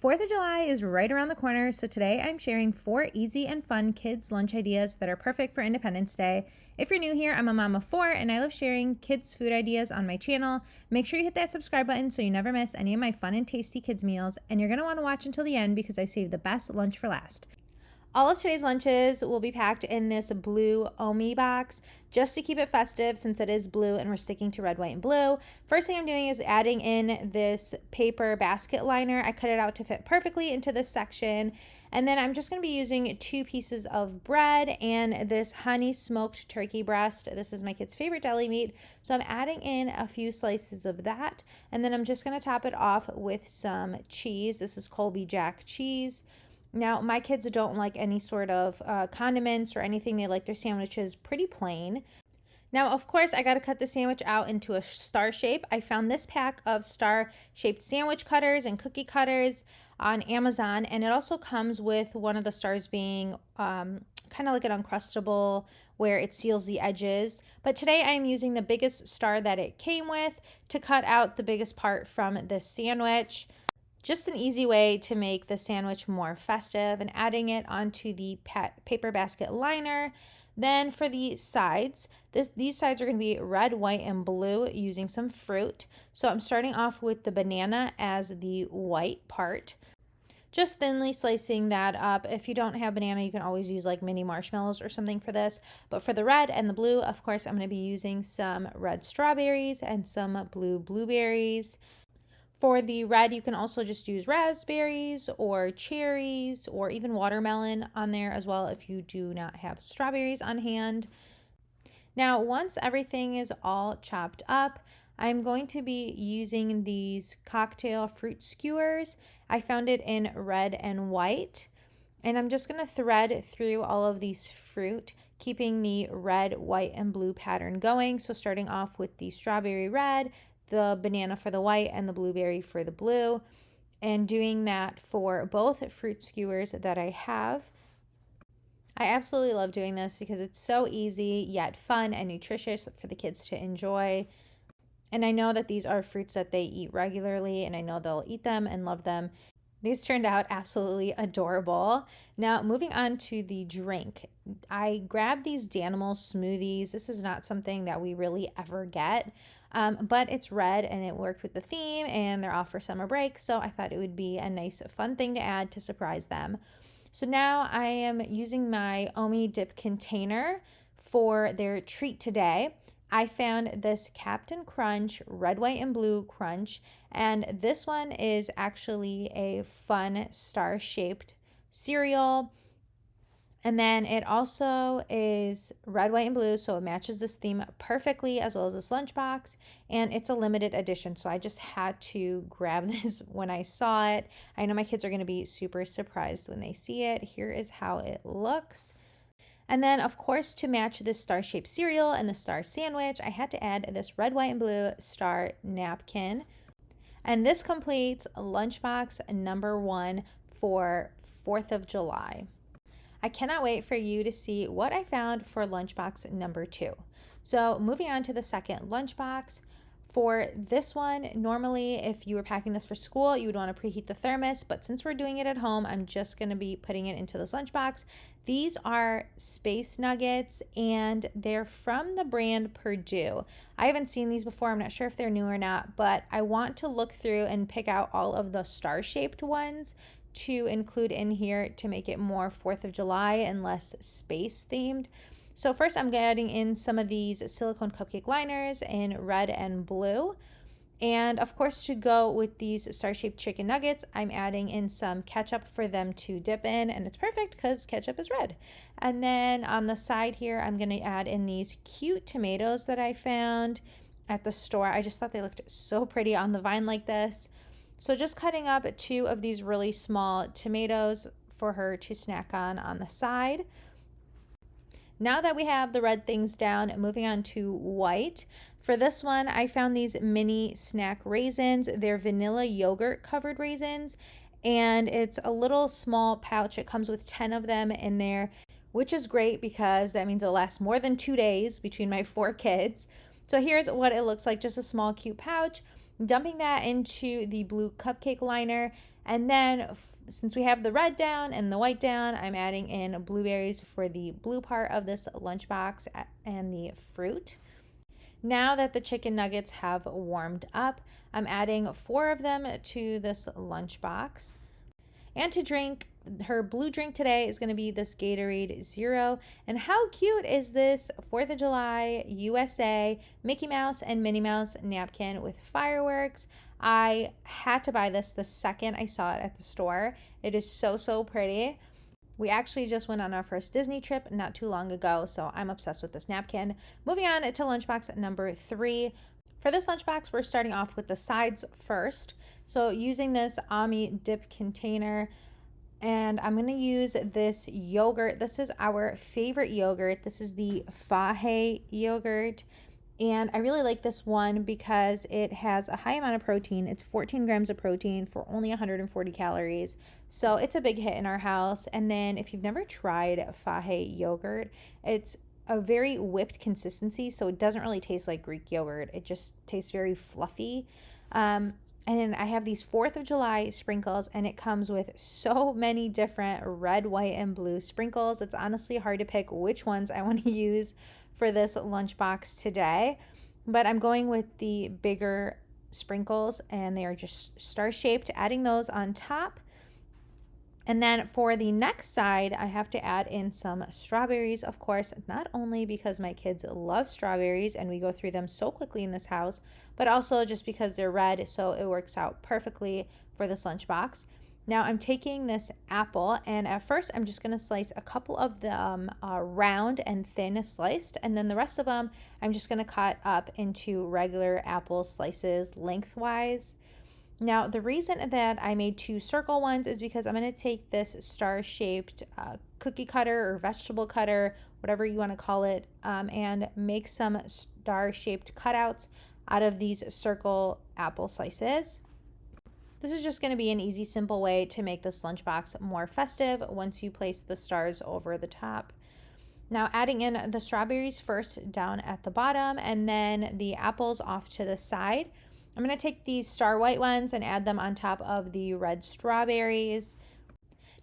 4th of July is right around the corner, so today I'm sharing 4 easy and fun kids' lunch ideas that are perfect for Independence Day. If you're new here, I'm a mom of 4 and I love sharing kids' food ideas on my channel. Make sure you hit that subscribe button so you never miss any of my fun and tasty kids' meals, and you're going to want to watch until the end because I saved the best lunch for last. All of today's lunches will be packed in this blue Omi box just to keep it festive since it is blue and we're sticking to red, white, and blue. First thing I'm doing is adding in this paper basket liner. I cut it out to fit perfectly into this section. And then I'm just going to be using 2 pieces of bread and this honey smoked turkey breast. This is my kid's favorite deli meat. So I'm adding in a few slices of that. And then I'm just going to top it off with some cheese. This is Colby Jack cheese. Now, my kids don't like any sort of condiments or anything. They like their sandwiches pretty plain. Now, of course, I got to cut the sandwich out into a star shape. I found this pack of star-shaped sandwich cutters and cookie cutters on Amazon, and it also comes with one of the stars being kind of like an Uncrustable where it seals the edges. But today I am using the biggest star that it came with to cut out the biggest part from this sandwich. Just an easy way to make the sandwich more festive, and adding it onto the paper basket liner. Then for the sides, these sides are going to be red, white, and blue using some fruit. So I'm starting off with the banana as the white part. Just thinly slicing that up. If you don't have banana, you can always use like mini marshmallows or something for this. But for the red and the blue, of course, I'm going to be using some red strawberries and some blue blueberries. For the red, you can also just use raspberries or cherries or even watermelon on there as well if you do not have strawberries on hand. Now, once everything is all chopped up, I'm going to be using these cocktail fruit skewers. I found it in red and white. And I'm just going to thread through all of these fruit, keeping the red, white, and blue pattern going. So starting off with the strawberry red, the banana for the white, and the blueberry for the blue, and doing that for both fruit skewers that I have. I absolutely love doing this because it's so easy yet fun and nutritious for the kids to enjoy. And I know that these are fruits that they eat regularly, and I know they'll eat them and love them. These turned out absolutely adorable. Now, moving on to the drink. I grabbed these Danimal smoothies. This is not something that we really ever get, but it's red and it worked with the theme, and they're off for summer break, so I thought it would be a nice, fun thing to add to surprise them. So now I am using my Omi dip container for their treat today. I found this Captain Crunch red, white, and blue crunch, and this one is actually a fun star-shaped cereal. And then it also is red, white, and blue, so it matches this theme perfectly, as well as this lunchbox, and it's a limited edition, so I just had to grab this when I saw it. I know my kids are going to be super surprised when they see it. Here is how it looks. And then, of course, to match this star-shaped cereal and the star sandwich, I had to add this red, white, and blue star napkin. And this completes lunchbox number 1 for 4th of July. I cannot wait for you to see what I found for lunchbox number 2. So moving on to the second lunchbox. For this one, normally if you were packing this for school, you would want to preheat the thermos, but since we're doing it at home, I'm just going to be putting it into this lunchbox. These are space nuggets, and they're from the brand Purdue. I haven't seen these before. I'm not sure if they're new or not, but I want to look through and pick out all of the star-shaped ones to include in here to make it more 4th of July and less space themed. So first I'm adding in some of these silicone cupcake liners in red and blue. And of course, to go with these star-shaped chicken nuggets, I'm adding in some ketchup for them to dip in, and it's perfect because ketchup is red. And then on the side here, I'm going to add in these cute tomatoes that I found at the store. I just thought they looked so pretty on the vine like this. So just cutting up 2 of these really small tomatoes for her to snack on the side. Now that we have the red things down, moving on to white. For this one, I found these mini snack raisins. They're vanilla yogurt covered raisins, and it's a little small pouch. It comes with 10 of them in there, which is great because that means it'll last more than 2 days between my 4 kids. So here's what it looks like, just a small cute pouch. Dumping that into the blue cupcake liner. And then since we have the red down and the white down, I'm adding in blueberries for the blue part of this lunchbox and the fruit. Now that the chicken nuggets have warmed up, I'm adding 4 of them to this lunchbox. And to drink, her blue drink today is going to be this Gatorade Zero. And how cute is this 4th of July USA Mickey Mouse and Minnie Mouse napkin with fireworks? I had to buy this the second I saw it at the store. It is so, so pretty. We actually just went on our first Disney trip not too long ago, so I'm obsessed with this napkin. Moving on to lunchbox number 3. For this lunchbox, we're starting off with the sides first. So using this Ami dip container, and I'm going to use this yogurt. This is our favorite yogurt. This is the Fahe yogurt. And I really like this one because it has a high amount of protein. It's 14 grams of protein for only 140 calories. So it's a big hit in our house. And then if you've never tried Fahe yogurt, it's a very whipped consistency. So it doesn't really taste like Greek yogurt. It just tastes very fluffy. And then I have these 4th of July sprinkles, and it comes with so many different red, white, and blue sprinkles. It's honestly hard to pick which ones I want to use for this lunchbox today, but I'm going with the bigger sprinkles, and they are just star-shaped, adding those on top. And then for the next side, I have to add in some strawberries, of course, not only because my kids love strawberries and we go through them so quickly in this house, but also just because they're red, so it works out perfectly for this lunchbox. Now I'm taking this apple, and at first I'm just going to slice a couple of them round and thin sliced, and then the rest of them I'm just going to cut up into regular apple slices lengthwise. Now, the reason that I made 2 circle ones is because I'm going to take this star-shaped cookie cutter or vegetable cutter, whatever you want to call it, and make some star-shaped cutouts out of these circle apple slices. This is just going to be an easy, simple way to make this lunchbox more festive once you place the stars over the top. Now adding in the strawberries first down at the bottom, and then the apples off to the side. I'm going to take these star white ones and add them on top of the red strawberries.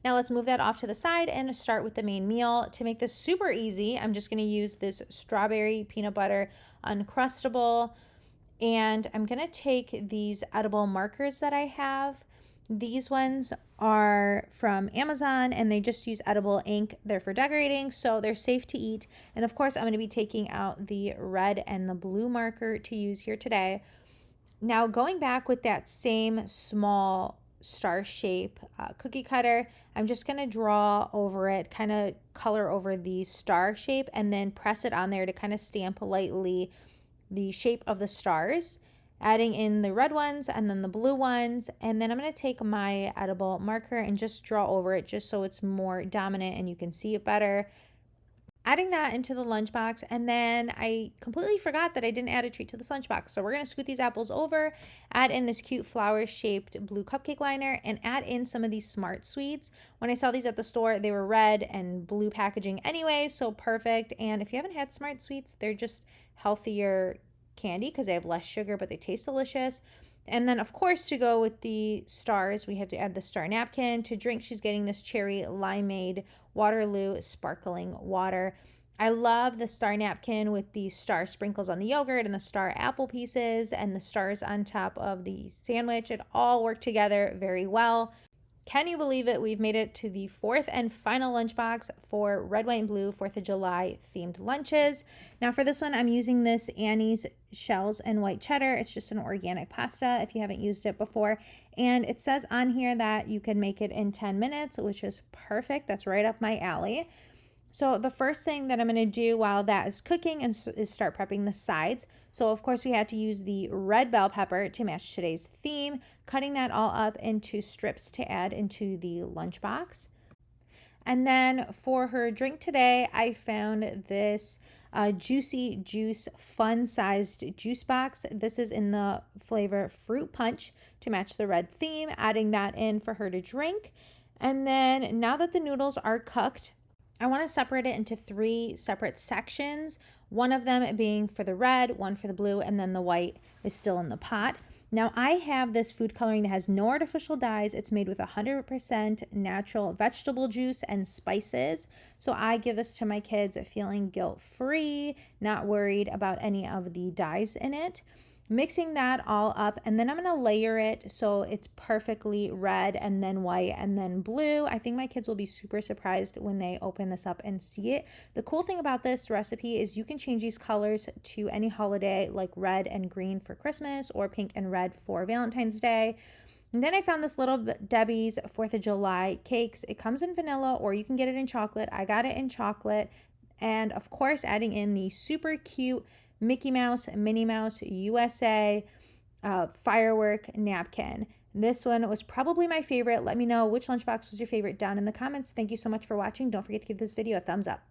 Now let's move that off to the side and start with the main meal. To make this super easy, I'm just going to use this strawberry peanut butter Uncrustable, and I'm going to take these edible markers that I have. These ones are from Amazon, and they just use edible ink. They're for decorating, so they're safe to eat. And of course, I'm going to be taking out the red and the blue marker to use here today. Now going back with that same small star shape cookie cutter, I'm just going to draw over it, kind of color over the star shape, and then press it on there to kind of stamp lightly the shape of the stars, adding in the red ones and then the blue ones. And then I'm going to take my edible marker and just draw over it just so it's more dominant and you can see it better. Adding that into the lunchbox, and then I completely forgot that I didn't add a treat to this lunchbox. So we're going to scoot these apples over, add in this cute flower-shaped blue cupcake liner, and add in some of these Smart Sweets. When I saw these at the store, they were red and blue packaging anyway, so perfect. And if you haven't had Smart Sweets, they're just healthier candy because they have less sugar, but they taste delicious. And then, of course, to go with the stars, we have to add the star napkin. To drink, she's getting this cherry limeade Waterloo sparkling water. I love the star napkin with the star sprinkles on the yogurt and the star apple pieces and the stars on top of the sandwich. It all worked together very well. Can you believe it? We've made it to the 4th and final lunchbox for red, white, and blue 4th of July themed lunches. Now for this one, I'm using this Annie's shells and white cheddar. It's just an organic pasta if you haven't used it before. And it says on here that you can make it in 10 minutes, which is perfect. That's right up my alley. So the first thing that I'm going to do while that is cooking is start prepping the sides. So of course we had to use the red bell pepper to match today's theme, cutting that all up into strips to add into the lunchbox. And then for her drink today, I found this Juicy Juice fun-sized juice box. This is in the flavor fruit punch to match the red theme, adding that in for her to drink. And then now that the noodles are cooked, I want to separate it into 3 separate sections, one of them being for the red, one for the blue, and then the white is still in the pot. Now I have this food coloring that has no artificial dyes. It's made with 100% natural vegetable juice and spices. So I give this to my kids feeling guilt-free, not worried about any of the dyes in it. Mixing that all up, and then I'm gonna layer it so it's perfectly red and then white and then blue. I think my kids will be super surprised when they open this up and see it. The cool thing about this recipe is you can change these colors to any holiday, like red and green for Christmas or pink and red for Valentine's Day. And then I found this Little Debbie's 4th of July cakes. It comes in vanilla or you can get it in chocolate. I got it in chocolate. And of course, adding in the super cute Mickey Mouse, Minnie Mouse, USA firework napkin. This one was probably my favorite. Let me know which lunchbox was your favorite down in the comments. Thank you so much for watching. Don't forget to give this video a thumbs up.